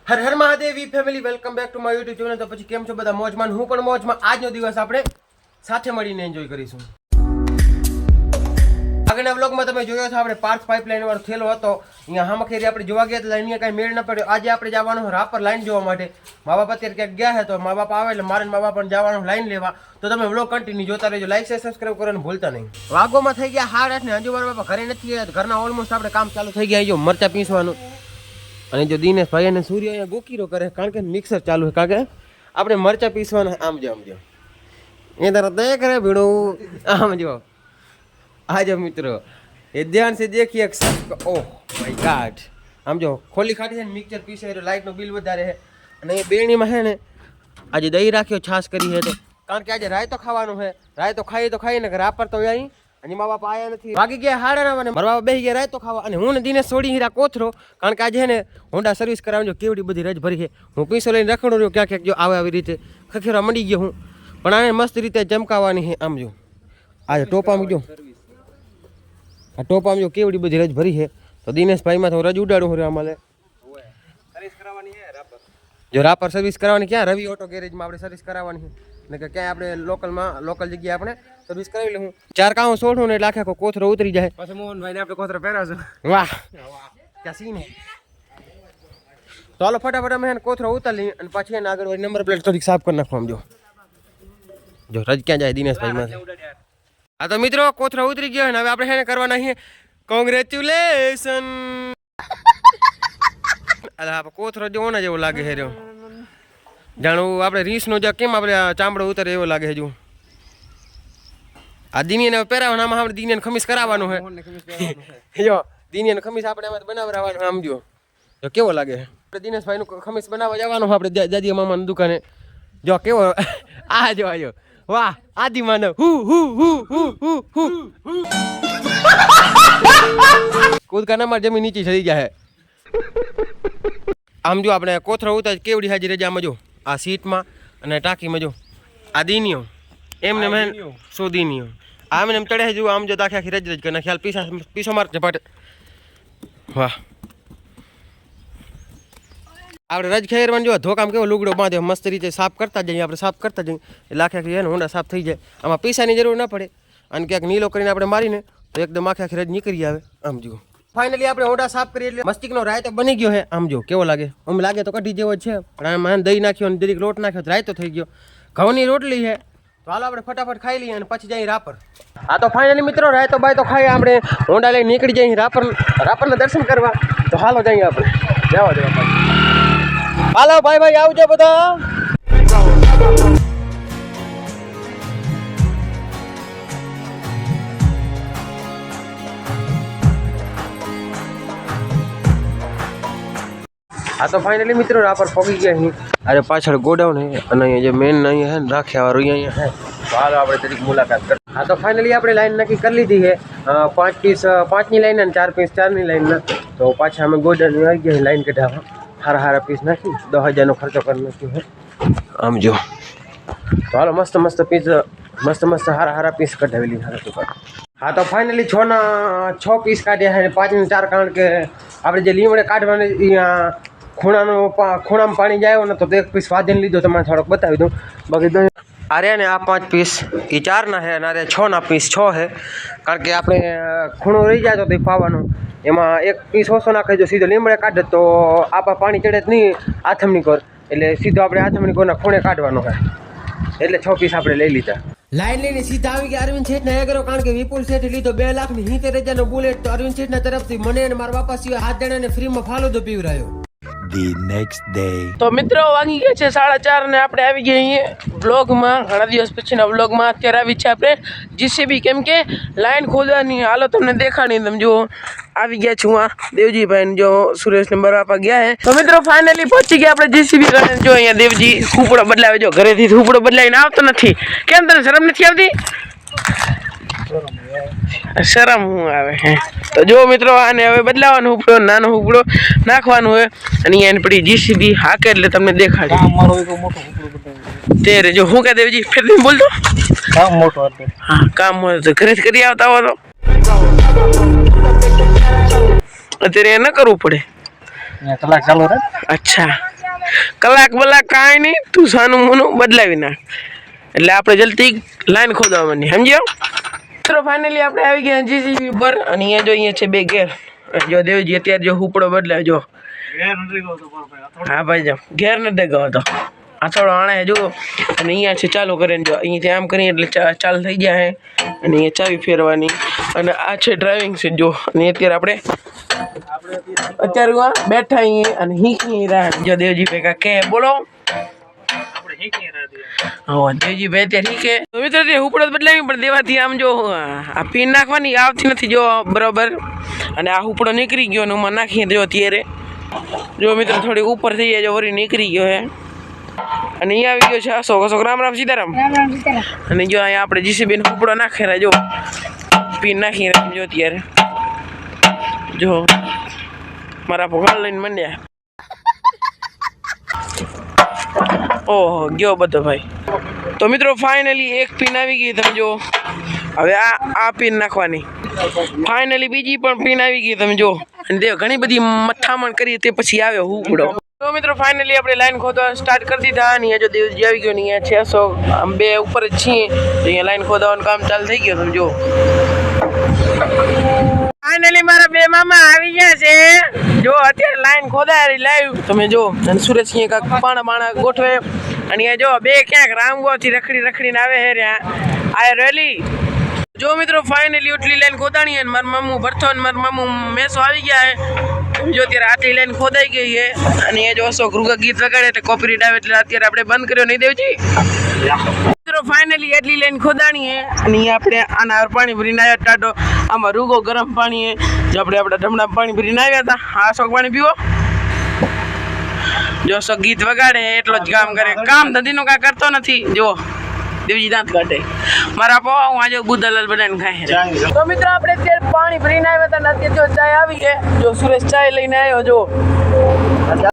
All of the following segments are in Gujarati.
Har Har Mahadev family welcome back to my YouTube channel. તો પછી કેમ છો બધા મોજમાં? હું પણ મોજમાં। આજનો દિવસ આપણે સાથે મળીને એન્જોય કરીશું। આગળના વ્લોગમાં તમે જોયો છો આપણે પાર્થ પાઇપલાઇન વાળો થેલો હતો અહીંયા હામખેરી આપણે જોવા ગયા તો અહીંયા કાંઈ મેળ ન પડ્યો। આજે આપણે જવાનું રાપર લાઈન જોવા માટે। મા બાપ અત્યારે ક્યાંક ગયા છે તો મા બાપ આવે એટલે મારે મા બાપ પણ જવાનું લાઈન લેવા। તો તમે વ્લોગ કન્ટિન્યુ જોતા રહેજો, લાઈક શેર સબસ્ક્રાઇબ કરવાનું ભૂલતા નહીં। વાગોમાં થઈ ગયા 8:30 ને હજુ મારા બાપા ઘરે નથી ગયા। ઘરના ઓલમોસ્ટ આપણે કામ ચાલુ થઈ ગયા। જો મરચા પીસવાનું અને જો દિનેશ ભાઈ અને સૂર્ય અહીંયા ગોકીરો કરે કારણ કે મિક્સર ચાલુ છે। કારણ કે આપણે મરચા પીસવાના આમ જો એ તરત દયા કરે ભીડો આમ જો आज मित्रों ये ध्यान से देखिए। ओह माय गॉड हम जो खोली खाटी है मिक्सर पीसे लाइट नो बिल વધારે है અને એ બેણી માં है ने आज दही राख्यो छास करी है तो कारण के आज राय तो खाવાનું है। राय तो खाई ने रापर तो आई અને મા બાપ આયા નથી। વાગી ગયા 8:30 ને મારા બાપ બેહી ગયા રાય તો ખાવા અને હું ને દિનેશ છોડી હીરા કોથરો કારણ કે આજે ને હોન્ડા સર્વિસ કરાવજો કેવડી બધી રજ ભરી છે। હું પીસો લઈને રખડો રહ્યો ક્યાંક જો આવે આવી રીતે ખખેરા મંડી ગયો હું પણ આને મસ્ત રીતે ચમકાવવાની છે। આમ જો આજે ટોપામાં જો આ ટોપામાં જો કેવડી બધી રજ ભરી છે તો દિનેશભાઈ માં તો રજ ઉડાડું રહ્યો અમારે સર્વિસ કરાવવાની છે રાપર। જો રાપર સર્વિસ કરાવવાની ક્યાં રવિ ઓટો ગેરેજમાં આપણે સર્વિસ કરાવવાની છે ને કે ક્યાંય આપણે લોકલ જગ્યાએ આપણે સર્વિસ કરાવી લઉં। 4 કામ છોડું ને એટલે આખો કોથરો ઉતરી જાય। પછી મોહનભાઈ ને આપણે કોથરો પહેરાવજો। વાહ ક્યાં સીન હે। તો હાલો ફટાફટ અમે કોથરો ઉતારી અને પછી એને આગળ વળી નંબર પ્લેટ થોડીક સાફ કરી નાખવા। જો રજ ક્યાં જાય દિનેશભાઈ માં। હા તો મિત્રો કોથરો ઉતરી ગયો ને હવે આપણે એને કરવાના છે કોંગ્રેચ્યુલેશન। અલા કોથરો જો ઓના જેવો લાગે છે રહ્યો જાણું આપણે રીસનો જે કેમ આપણે ચામડો ઉતરે એવો લાગે છે। જો આ દિનિયાને પહેરાવવાના આમાં આપણે દિનિયાને ખમીસ કરાવવાનું છે। જો દિનિયાને ખમીસ આપણે આમાં બનાવવાનું આમ જો તો કેવો લાગે છે। આપણે દિનેશભાઈનું ખમીસ બનાવવા જવાનું આપણે દાદી મામાની દુકાને। જો કેવો આ જો આયો વાહ આદિ માનવ કૂદકાના માં જમીન નીચે ચડી જાય। આમ જો આપણે કોથરો ઉતાર કેવડી હાજી રજામાં જો આ સીટમાં અને ટાંકીમાં જો આ દીનિયો એમને મેં સો દીનિયો આમ એમ ચડે જો આમ જો આખી આખી રજ રજ કરીને ખ્યાલ પીસો માર ઝપાટે। વાહ આપણે રજ ખેરવાનું જો ધોકામ કેવો લુગડો બાંધે મસ્ત રીતે સાફ કરતા જઈએ આપણે સાફ કરતા જઈએ એટલે આખી આખી એને હોંડા સાફ થઈ જાય। આમાં પૈસાની જરૂર ના પડે અને ક્યાંક નીલો કરીને આપણે મારીને તો એકદમ આખી આખી રજ નીકળી આવે। આમ જુઓ ફાઇનલી આપણે હોંડા સાફ કરી એટલે મસ્તિકનો રાય તો બની ગયો છે। આમ જો કેવો લાગે આમ લાગે તો કઢી જેવો જ છે પણ આમાં દહીં નાખ્યો અને જરીક લોટ નાખ્યો તો રાય તો થઈ ગયો। ઘઉંની રોટલી છે તો હાલો આપણે ફટાફટ ખાઈ લઈએ અને પછી જઈએ રાપર। હા તો ફાઇનલી મિત્રો રાય તો બાય તો ખાઈ આપણે હોંડા લઈને નીકળી જઈએ રાપરના દર્શન કરવા। તો હાલો જઈએ આપણે જવા દેવા હાલો ભાઈ આવજો બધા। હા તો ફાઇનલી મિત્રો રાપર પહોંચી ગયા અહીં। અરે પાછળ ગોડાઉન છે અને અહીંયા જે મેન અહીંયા છે ને રાખ્યા વાળું અહીંયા છે તો હાલો આપણે તરીકે મુલાકાત કરી। હા તો ફાઇનલી આપણે લાઈન નક્કી કરી લીધી છે 5 પીસ 5ની લાઈન અને 4 પીસ 4ની લાઈન। તો પાછા અમે ગોડાઉન આવી ગયા લાઈન કઢાવવા હારા પીસ નાખી 10,000નો ખર્ચો કરી નાખ્યો છે। આમ જો તો હાલો મસ્ત પીસ મસ્ત હારા પીસ કઢાવી લીધા। હા તો ફાઇનલી 6 પીસ કાઢ્યા છે 5 ને 4 કારણ કે આપણે જે લીમડે કાઢવાની અહીંયા ખૂણામાં પાણી જાય ને તો એક પીસ વાદીને લીધો તમારે થોડોક બતાવી દઉં। બાકી અરે ને આ 5 પીસ એ 4ના છે અને અરે 6ના પીસ 6 છે કારણ કે આપણે ખૂણો રહી જાય તો તે પાવાનું એમાં એક પીસ ઓછો નાખે જો સીધો લીમડે કાઢે તો આપા પાણી ચડે જ નહીં આથમણી કર એટલે સીધો આપણે આથમણી કોરના ખૂણે કાઢવાનો હોય એટલે 6 પીસ આપણે લઈ લીધા। લાઈન લઈને સીધા આવી ગયા અરવિંદ શેઠ ને એગરો કારણ કે વિપુલ શેઠે લીધો 2,70,000નો બુલેટ। તો અરવિંદ શેઠના તરફથી મને અને મારા બાપા સિવાય 7 જણાને ફ્રીમાં ફાલુદો પીવરાયો। The next day. તો મિત્રો વાગી ગયા છે 4:30 ને આપણે આવી ગયા અહીંયા વ્લોગમાં ઘણા દિવસ પછીના વ્લોગમાં। અત્યારે આવી છે આપણે જીસીબી કેમ કે લાઈન ખોદવાની હાલો તમને દેખાડી। તમે જો આવી ગયા છું આ દેવજીભાઈ જો સુરેશ ને બરાપા ગયા હે। તો મિત્રો ફાઇનલી પહોંચી ગયા આપણે જીસીબી કરીને। જો અહીંયા દેવજી હુપડો બદલાવે જો ઘરેથી હુપડો બદલાવીને આવતો નથી કેમ તને શરમ નથી આવતી? શરમ હું આવે હે તો જો મિત્રો આને હવે બદલાવાનો હુપડો નાનો હુપડો નાખવાનો હોય અને અહીંયા પડી જીસીબી હાકે એટલે તમને દેખાડે। તેરે જો હું કહે દેવજી ફેર નહીં બોલતો કામ મોટો હતો। હા કામ મોટો તો ઘરે કરી આવતા હો તો અત્યારે ન કરવું પડે કલાક ચાલુ રહે। અચ્છા કલાક બલાક કાંઈ નહીં, તું સાનું મોનું બદલાવી નાખ એટલે આપણે જલ્દી લાઈન ખોદવાની, સમજ્યો? મિત્રો ફાઇનલી આપણે આવી ગયા જીસીબી ઉપર અને અહીંયા જો અહીંયા છે બે ગેર. જો દેવજી અત્યારે જો હુપડો બદલાય જો. હા ભાઈ જો ઘેર નથી ગયો આ થોડો આણે જો અને અહીંયા છે ચાલુ કરીને જો અહીંથી આમ કરીએ એટલે ચાલુ થઈ જાય અને અહીંયા ચાવી ફેરવાની અને આ છે ડ્રાઇવિંગ સીટ જો. અને અત્યારે અત્યારે બેઠા અહીંયા અને હીકી રહ્યા જો દેવજી ભાઈ કે બોલો. હા દેવજી ભાઈ અત્યારે હીકે તો મિત્રો તે હુપડો બદલાવી પણ દેવાથી આમ જો આ પીન નાખવાની આવતી નથી જો બરોબર અને આ હુપડો નીકળી ગયો અને ઉમાં નાખીએ જો અત્યારે જો મિત્રો થોડી ઉપર થઈ જાય જો વળી નીકળી ગયો હે અને અહીંયા આવી ગયો છે અશોક. રામ રામ સીતારામ. અને જો અહીંયા આપણે જીસીબી નો ઉપડો નાખેલા જો પીન નાખી જો અત્યારે જો મારા પગાર લઈને મંડ્યા. ઓહો ગયો બધો ભાઈ. તો મિત્રો ફાઇનલી એક પીન આવી ગઈ તમે જો. હવે આ પીન નાખવાની ફાઇનલી બીજી પણ પીન આવી ગઈ તમે જો. અને તે ઘણી બધી મથામણ કરી તે પછી આવ્યો હુપડો. તો મિત્રો ફાઇનલી આપણે લાઈન ખોદવા સ્ટાર્ટ કરી દીધા અને અહીંયા જો દેવજી આવી ગયો ને અહીંયા 600 આમ બે ઉપર જ છીએ તો અહીંયા લાઈન ખોદવાનું કામ ચાલુ થઈ ગયું તમે જો. ફાઇનલી મારા બે મામા આવી ગયા છે જો અત્યારે લાઈન ખોદાય લાઈવ તમે જો. અને સુરેશ અહીંયા કાંક પાણા ગોઠવે અને અહીંયા જો બે ક્યાંક રામગોથી રખડીને આવે હે રહ્યા આ રેલી જો. મિત્રો ફાઇનલી એટલી લાઈન ખોદાણી અને મારા મામું ભરતો અને મારા મામું મેસો આવી ગયા હે જો. અત્યારે આટલી લાઈન ખોદાઈ ગઈ છે અને એ જો અશોક રૂગા ગીત વગાડે એટલે કોપીરાઈટ આવે એટલે અત્યારે આપણે બંધ કર્યો નહીં દેવજી. મિત્રો ફાઇનલી એટલી લાઈન ખોદાણી છે અને અહીંયા આપણે આના પાણી ભરીને આવ્યા ટાટો આમાં રૂગો ગરમ પાણી છે જો આપણે આપણા ઢમણા પાણી ભરીને આવ્યા હતા. હા અશોક પાણી પીવો જો. અશોક ગીત વગાડે એટલો જ કામ કરે, કામ ધંધીનું કાંઈ કરતો નથી જો. દેવજી દાંત કાઢે મારા પો હું આજે બુદ્ધાલાલ બનાવીને ખાય. તો મિત્રો આપણે અત્યારે પાણી ભરીને આવ્યા હતા ને અત્યારે જો ચાય આવી છે જો. સુરેશ ચાય લઈને આવ્યો જો.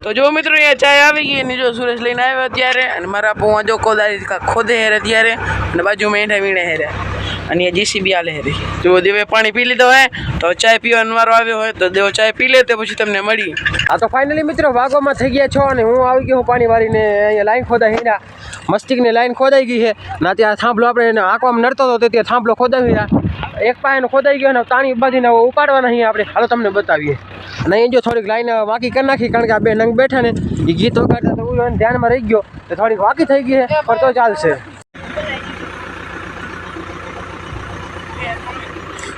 તો જો મિત્રો અહીંયા ચાય આવી ગઈ ને જો સુરેશ લઈને આવ્યો અત્યારે અને મારા પૌવા જો કોદારી ખોદે હેરે અત્યારે અને બાજુમાં એઠા વીણે હેરે અને એ જીસીબી આલે હેરી જો. દેવે પાણી પી લીધો હોય તો ચાય પીવાનો વારો આવ્યો હોય તો દેવો ચાય પી લે તો પછી તમને મળી. હા તો ફાઇનલી મિત્રો વાગોમાં થઈ ગયા છો અને હું આવી ગયો પાણી વાળીને અહીંયા લાઈન ખોદાઈ હીરા મસ્તિકની લાઈન ખોદાઈ ગઈ છે ના ત્યાં થાંભલો આપણે આંકવામાં નડતો હતો ત્યાં થાંભલો ખોદાવી રહ્યા એક પાયાનો ખોદાઈ ગયો ને તાણી બાંધીને ઉપાડવાના અહીંયા આપણે હાલો તમને બતાવીએ. અને અહીં જો થોડીક લાઈન વાકી કરી નાખી કારણ કે આ બે નંગ બેઠા ને એ ગીત વગાડતા તો હું ધ્યાનમાં રહી ગયો તો થોડીક વાકી થઈ ગઈ છે પણ તો ચાલશે.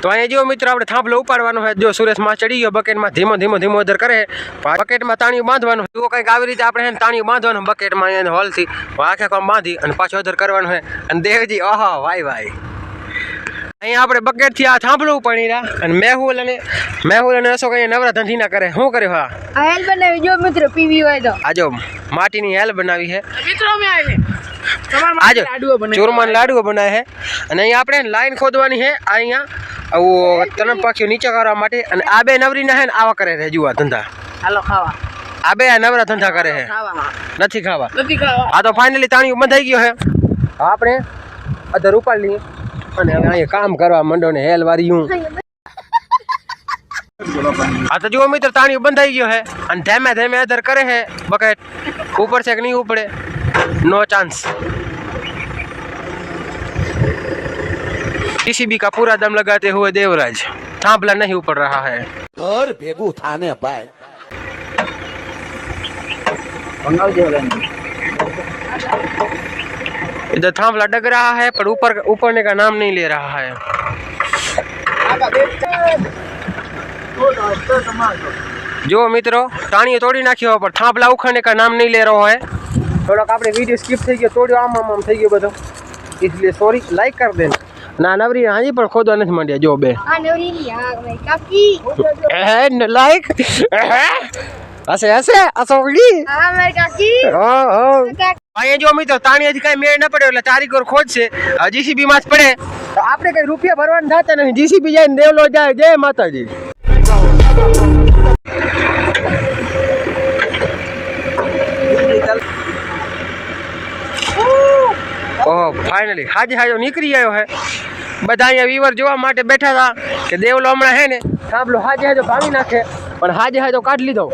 તો અહીંયા જો મિત્રો આપણે થાંભલો ઉપાડવાનો હોય જો સુરેશ માં ચડી ગયો બકેટમાં ધીમો અધર કરે બકેટમાં તાણીયું બાંધવાનું હોય કંઈક આવી રીતે આપણે તાણીયું બાંધવાનું બકેટમાં અહીંયા હોલથી આખે કામ બાંધી અને પાછો અધર કરવાનું હોય અને દેવજી ઓહો ભાઈ અહીંયા આપણે બકેટથી આ થાંભલો ઉપાડી રહ્યા અને મેહુલ અને અશોક અહીંયા નવરા ધંધી ના કરે શું કર્યું? હા હેલ બનાવી જો મિત્રો પીવી હોય તો આ જો માટીની હેલ બનાવી છે મિત્રો અમે આવી આજે ચૂરમાના લાડુઓ બનાવે છે અને અહીંયા આપણે લાઈન ખોદવાની છે અહીંયા આવું ત્રણ પાખીઓ નીચે કરવા માટે અને આ બે નવરીના છે ને આવા કરે છે જુઓ ધંધા. હાલો ખાવા આ બે નવરા ધંધા કરે છે નથી ખાવા. આ તો ફાઇનલી તાણીયું બંધાઈ ગયો છે આપણે અધર ઉપાડી લઈએ અને હવે અહીંયા કામ કરવા માંડો ને હેલ વાળી હું. હા તો જુઓ મિત્ર તાણીયું બંધાઈ ગયો છે અને ધીમે અધર કરે છે બકેટ ઉપર છે કે નહીં ઉપડે नो चांस. जीसीबी का पूरा दम लगाते हुए देवराज थांभला नहीं ऊपर रहा है. घर भेगू थाने पाए इधर थांभला डग रहा है पर ऊपरने का नाम नहीं ले रहा है. जो मित्रों ताणी तोड़ी नाखी पर थांभला उखाड़ने का नाम नहीं ले रहा है. થોડોક આપણે વિડીયો સ્કીપ થઈ ગયો તોડ્યો આમ થઈ ગયો બધો એટલે સોરી લાઈક કરી દેને. ના નવરી હાજી પણ ખોદવા નથી માંડ્યા જો બે આ નવરી હા ભાઈ કાકી લાઈક હસે અસોડી હા મારી કાકી અહીંયા જો મિત્રો તાણી હજી કઈ મેળ ન પડ્યો એટલે તારીખોર ખોદશે જીસીબી માં જ પડે તો આપણે કઈ રૂપિયા ભરવાના થતા નહીં. જીસીબી જાય ને દેવલો જાય જય માતાજી. ઓહ ફાઇનલી હાજો નીકળી આવ્યો હે. બધા અહીંયા વીવર જોવા માટે બેઠા હતા કે દેવલો હમણાં હે ને થાંભલો હાજો ભાঙી નાખે પણ હાજો કાઢી લીધો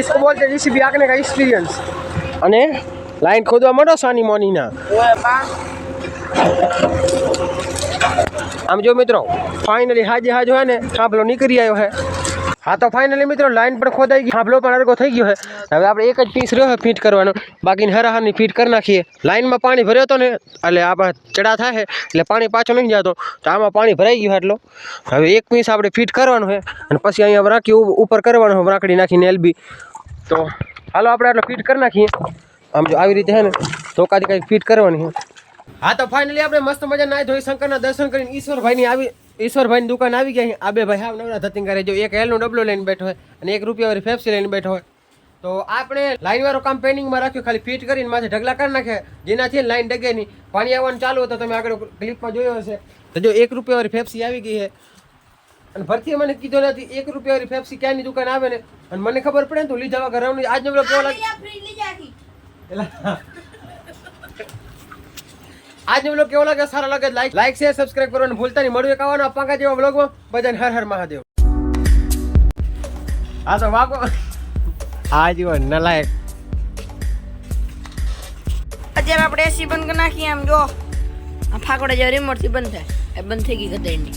इसको बोलते हैं जीसीबी आंकने का एक्सपीरियंस। અને લાઈન ખોદવા માંડો સાની મોનીના। આમ જો મિત્રો ફાઇનલી હાજે હાજ હોય ને થાંભલો નીકળી આવ્યો છે। હા તો ફાઇનલી મિત્રો લાઈન પણ ખોદાઈ ગઈ, થાંભલો પણ અડગો થઈ ગયો છે। હવે આપણે એક જ પીસ રહ્યો છે ફીટ કરવાનો, બાકીની હરાહારની ફીટ કરી નાખીએ। લાઈનમાં પાણી ભર્યો હતો ને એટલે આપણે ચડા થાય એટલે પાણી પાછો નહીં જતો, તો આમાં પાણી ભરાઈ ગયું એટલો। હવે એક પીસ આપણે ફીટ કરવાનું છે અને પછી અહીંયા રાખી ઉપર કરવાનું છે રાકડી નાખીને એલબી। તો હાલો આપણે આટલો ફીટ કરી નાખીએ। આમ જો આવી રીતે છે ને ધોકાથી કંઈક ફીટ કરવાની છે। હા તો ફાઇનલી આપણે મસ્ત મજા નાહી ધોઈ શંકરના દર્શન કરીને ઈશ્વરભાઈની દુકાન આવી ગયા। આ બે ભાઈ હાવ નવરા ધતિંગારે જો એક હેલનો ડબલો લઈને બેઠો હોય અને 1 રૂપિયા વાળી ફેફસી લઈને બેઠો હોય। તો આપણે લાઈન વાળું કામ પેન્ડિંગમાં રાખ્યું, ખાલી ફીટ કરીને માથે ઢગલા કરી નાખ્યા, જેનાથી લાઈન ડગે નહીં। પાણી આવવાનું ચાલુ હતું, તમે આગળ ક્લિપમાં જોયો હશે। તો જો 1 રૂપિયા વાળી ફેફસી આવી ગઈ છે અને ભરતી મને કીધું નથી 1 રૂપિયા વાળી ફેફસી ક્યાંની દુકાન આવે ને, અને મને ખબર પડે ને તો લીધા વગર રમણી। આજનો બ્લોગ કેવો લાગે? આજનો બ્લોગ કેવો લાગે? સારો લાગે લાઈક શેર સબસ્ક્રાઇબ કરવાનું ભૂલતા નહીં। મળ્યું એક આવવાનો પાંકા જેવા બ્લોગમાં। બધાને હર હર મહાદેવ। હા તો વાગો આ જીવન નલાયક। અત્યારે આપણે એસી બંધ કરી નાખીએ। આમ જો આ ફાકડા જે રિમોટ થી બંધ થાય એ બંધ થઈ ગઈ ગધેડની।